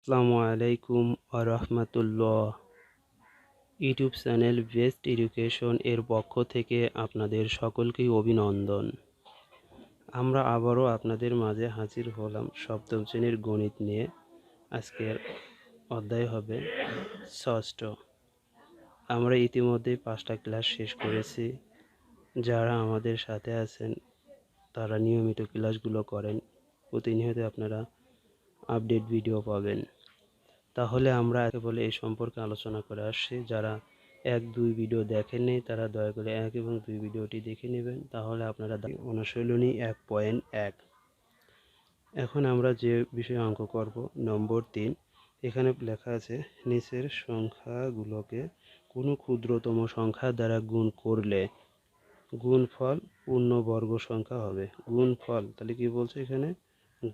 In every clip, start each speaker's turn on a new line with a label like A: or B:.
A: আসসালামু আলাইকুম আরহামাতুল্লাহ। YouTube channel best education এর পক্ষ থেকে আপনাদের সকলকেই অভিনন্দন। আমরা আবারও আপনাদের মাঝে হাজির হলাম সপ্তম শ্রেণীর গণিত নিয়ে। আজকের অধ্যায় হবে ষষ্ঠ। আমরা ইতিমধ্যেই 5টা ক্লাস শেষ করেছি। যারা আমাদের সাথে আছেন তারা নিয়মিত ক্লাসগুলো করেন, প্রতিনিয়ত আপনারা আপডেট ভিডিও পাবেন। তাহলে আমরা বলে এই সম্পর্কে আলোচনা করে আসছি। যারা 1-2 ভিডিও দেখেননি তারা দয়া করে 1 এবং 2 ভিডিওটি দেখে নেবেন, তাহলে আপনারা অনুশীলনী 1.1। এখন আমরা যে বিষয়ে অঙ্ক করব নম্বর 3। এখানে লেখা আছে নিচের সংখ্যাগুলোকে কোনো ক্ষুদ্রতম সংখ্যা দ্বারা গুণ করলে গুণফল পূর্ণবর্গ সংখ্যা হবে। গুণফল তাহলে কি বলছে এখানে?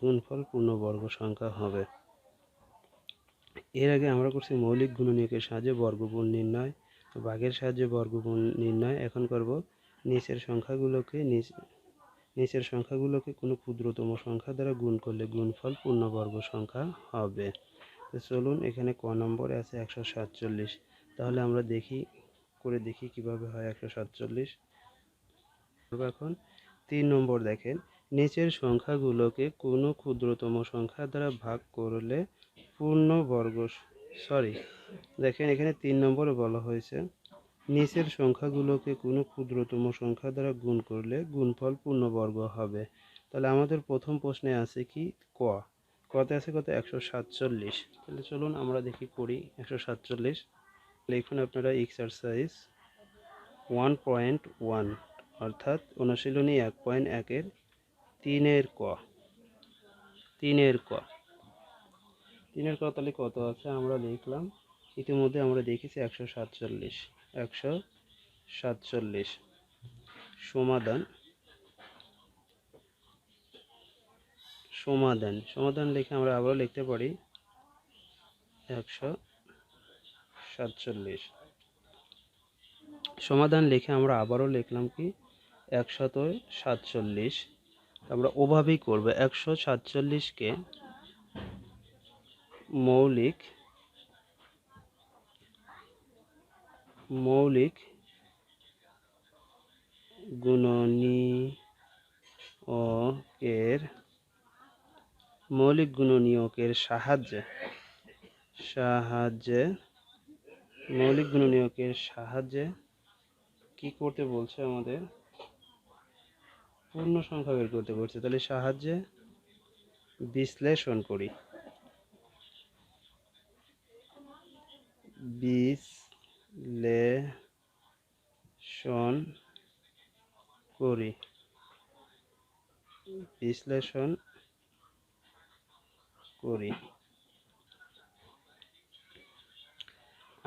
A: গুণফল পূর্ণবর্গ সংখ্যা হবে। এর আগে আমরা করছি মৌলিক গুণনীয়কের সাহায্যে বর্গমূল নির্ণয়, ভাগের সাহায্যে বর্গমূল নির্ণয়। এখন করব নিচের সংখ্যাগুলোকে কোনো ক্ষুদ্রতম সংখ্যা দ্বারা গুণ করলে গুণফল পূর্ণবর্গ সংখ্যা হবে। তো চলুন, এখানে ক নম্বরে আছে 147। তাহলে আমরা দেখি কিভাবে হয় 147। এখন 3 নম্বর দেখেন, নিচের সংখ্যাগুলোকে কোনো ক্ষুদ্রতম সংখ্যা দ্বারা ভাগ করলে দেখেন এখানে 3 নম্বরে বলা হয়েছে নিচের সংখ্যাগুলোকে কোনো ক্ষুদ্রতম সংখ্যা দ্বারা গুণ করলে গুণফল পূর্ণবর্গ হবে। তাহলে আমাদের প্রথম প্রশ্নে আছে কি? কতে আছে কত? 147। তাহলে চলুন আমরা দেখি করি 147। লিখুন আপনারা এক্সারসাইজ 1.1 অর্থাৎ অনুশীলনী 1.1 এর 3-এর ক। তাহলে কত আছে আমরা লিখলাম, ইতিমধ্যে আমরা দেখেছি 147। সমাধান লিখে আমরা আবারও লিখতে পারি 147। সমাধান লিখে আমরা আবারও লিখলাম কি 147। আমরা ওভাবেই করব। 147কে মৌলিক গুণনীয়কের সাহায্যে কি করতে বলছে? আমাদের পূর্ণ সংখ্যা বের করতে বলছে। তাহলে সাহায্যে বিশ্লেষণ করি। বিশ্লেষণ করি।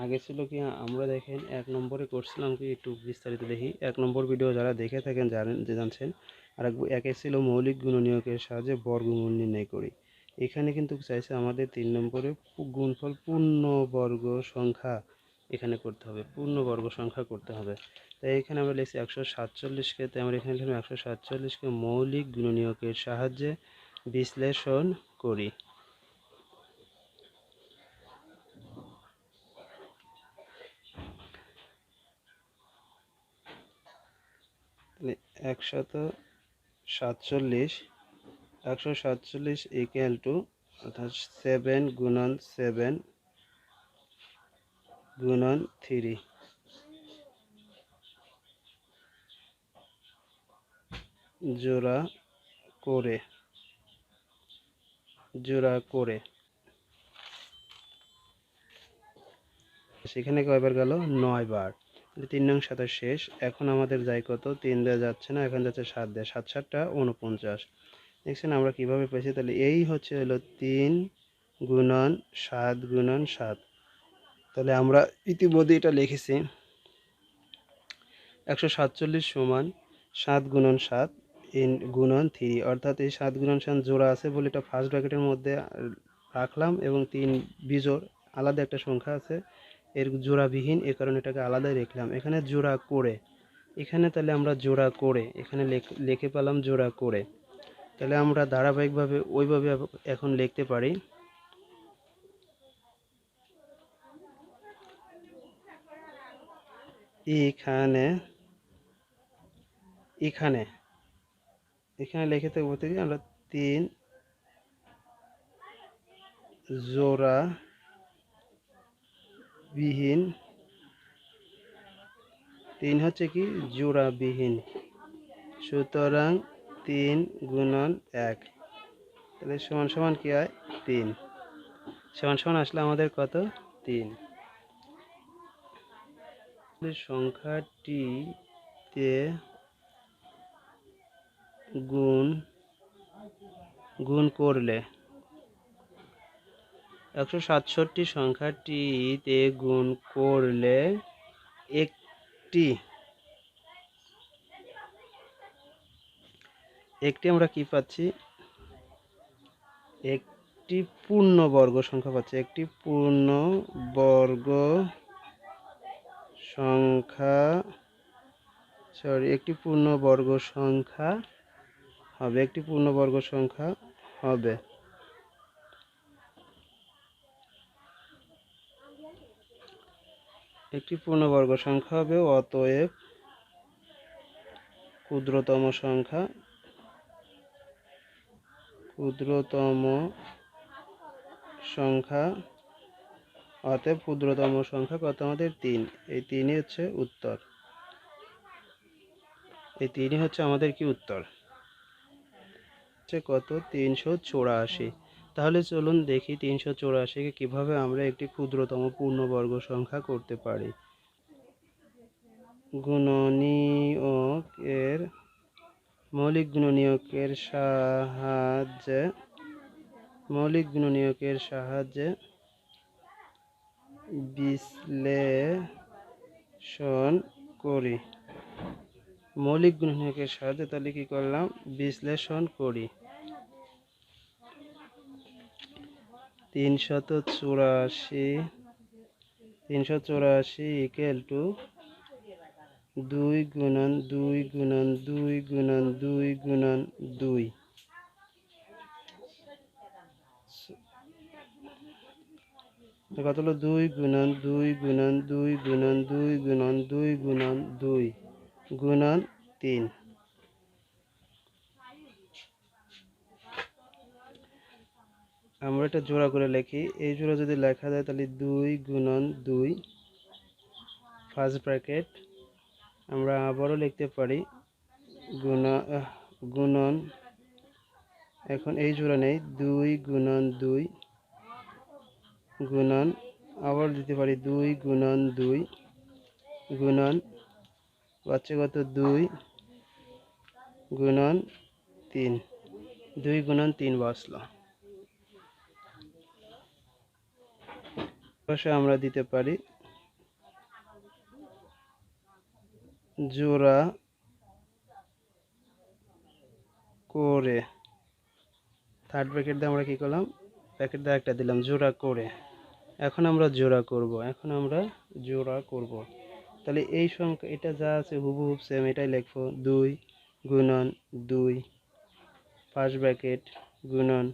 A: আগে ছিল কি আমরা দেখেন 1 নম্বরে করছিলাম কি, একটু বিস্তারিত দেখি। 1 নম্বর ভিডিও যারা দেখে থাকেন জানছেন। আর একে ছিল মৌলিক গুণনীয়কের সাহায্যে বর্গমূল নির্ণয় করি। এখানে কিন্তু চাইছে আমাদের 3 নম্বরে গুণফল পূর্ণবর্গ সংখ্যা এখানে করতে হবে, পূর্ণবর্গ সংখ্যা করতে হবে। তাই এখানে আমরা লিখছি 147কে, তাই আমরা এখানে লিখলাম 147কে মৌলিক গুণনীয়কের সাহায্যে বিশ্লেষণ করি। 147 ইকুয়াল টু অর্থাৎ 7 গুণন 7 গুণন 3 জোড়া করে সেখানে কয়বার গেল? 9 বার। 3 নং 27 শেষ। এখন আমাদের যায় কত? 3 দেওয়া যাচ্ছে না, এখন যাচ্ছে 7 দেয়। 7 7টা 49। দেখছেন আমরা কিভাবে পেয়েছি? তাহলে এই হলো 3 গুণন 7 গুণন 7। তাহলে আমরা ইতিমধ্যে এটা লিখেছি 147 সমান 7 গুণন 7 গুণন 3, অর্থাৎ এই 7 গুণন 7 জোড়া আছে বলে এটা ফার্স্ট ব্র্যাকেটের মধ্যে রাখলাম, এবং 3 বিজোড় আলাদা একটা সংখ্যা আছে এর জোড়াবিহীন, এ কারণে এটাকে আলাদাই রাখলাম। এখানে জোড়া করে, তাহলে আমরা জোড়া করে এখানে লিখে পেলাম জোড়া করে। তাহলে আমরা ধারাবাহিকভাবে ওইভাবে এখন লিখতে পারি এখানে এখানে এখানে লিখে থাকবো থেকে আমরা 3 জোড়া বিহীন 3 হচ্ছে কি জোড়াবিহীন, সুতরাং 3 গুণন 1, তাহলে সমান সমান কি হয় 3, সমান সমান আসলে আমাদের কত 3। সংখ্যাটিতে গুণ করলে 167 সংখ্যাটিতে গুণ করলে একটি আমরা কি পাচ্ছি, একটি পূর্ণবর্গ সংখ্যা পাচ্ছি, একটি পূর্ণবর্গ সংখ্যা একটি পূর্ণবর্গ সংখ্যা হবে, একটি পূর্ণবর্গ সংখ্যা হবে। একটি পূর্ণবর্গ সংখ্যা হবে, অতএব ক্ষুদ্রতম সংখ্যা অতএব ক্ষুদ্রতম সংখ্যা কত আমাদের 3, এই 3ই হচ্ছে উত্তর, এই 3ই হচ্ছে আমাদের কি উত্তর কত 384। তাহলে চলুন দেখি 384কে কিভাবে আমরা একটি ক্ষুদ্রতম পূর্ণবর্গ সংখ্যা করতে পারি। মৌলিক গুণনীয়কের সাহায্যে বিশ্লেষণ করি। মৌলিক গুণনীয়কের সাহায্যে তাহলে কি করলাম, বিশ্লেষণ করি। 384 ইকুয়াল টু 2 গুণন 2 গুণন 2 গুণন 2 গুণন 2, কত হলো 2 গুণন 2 গুণন 2 গুণন 2 গুণন 2 গুণন 2 গুণন 3। আমরা এটা জোড়া করে লিখি, এই জোড়া যদি লেখা যায় তাহলে 2 গুণন 2 ফার্স্ট ব্র্যাকেট, আমরা আবারও লিখতে পারি গুণন, এখন এই জোড়া নেই, 2 গুণন 2 গুণন, আবার দিতে পারি 2 গুণন 2 গুণন, বাচ্চা কত 2 গুণন 3, 2 গুণন 3 বসলো। পাশে আমরা দিতে পারি জোড়া করে, থার্ড ব্র্যাকেট দিয়ে আমরা কি করলাম, ব্র্যাকেট দিয়ে একটা দিলাম জোড়া করে। এখন আমরা জোড়া করব, তাহলে এই সংখ্যা এটা যা আছে হুবহুব সেম এটাই লিখবো, 2 গুণন 2 ফার্স্ট ব্র্যাকেট গুণন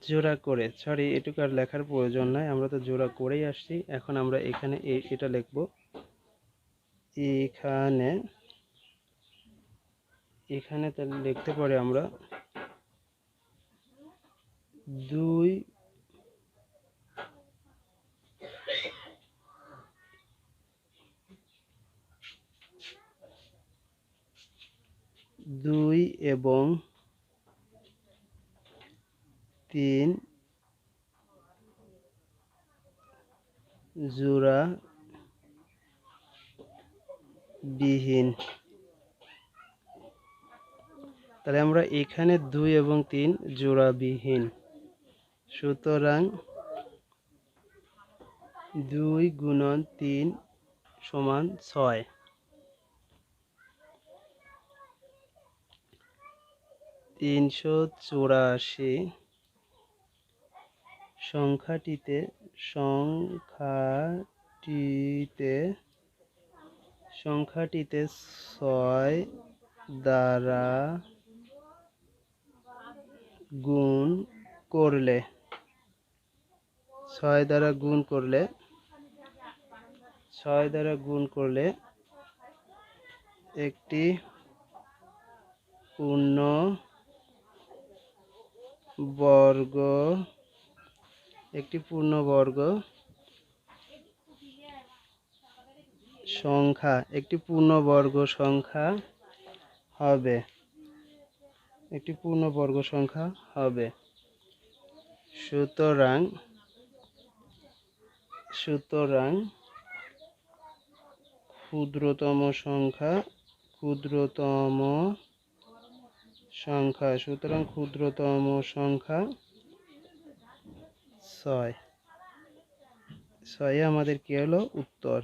A: জোড়া করে, সরি এটুকু আর লেখার প্রয়োজন নাই, আমরা তো জোড়া করেই আসছি। এখন আমরা এখানে এটা লিখব, এখানে তাহলে লিখতে পারি আমরা 2 এবং 3 জোড়া বিহীন, তাহলে আমরা এখানে 2 এবং 3 জোড়াবিহীন, সুতরাং 2 গুণন 3 সমান 6। 384 সংখ্যাটিতে 6 দ্বারা গুণ করলে 6 দ্বারা গুণ করলে 6 দ্বারা গুণ করলে একটি পূর্ণবর্গ সংখ্যা হবে। সুতরাং ক্ষুদ্রতম সংখ্যা 6। 6 আমাদের কি হলো উত্তর।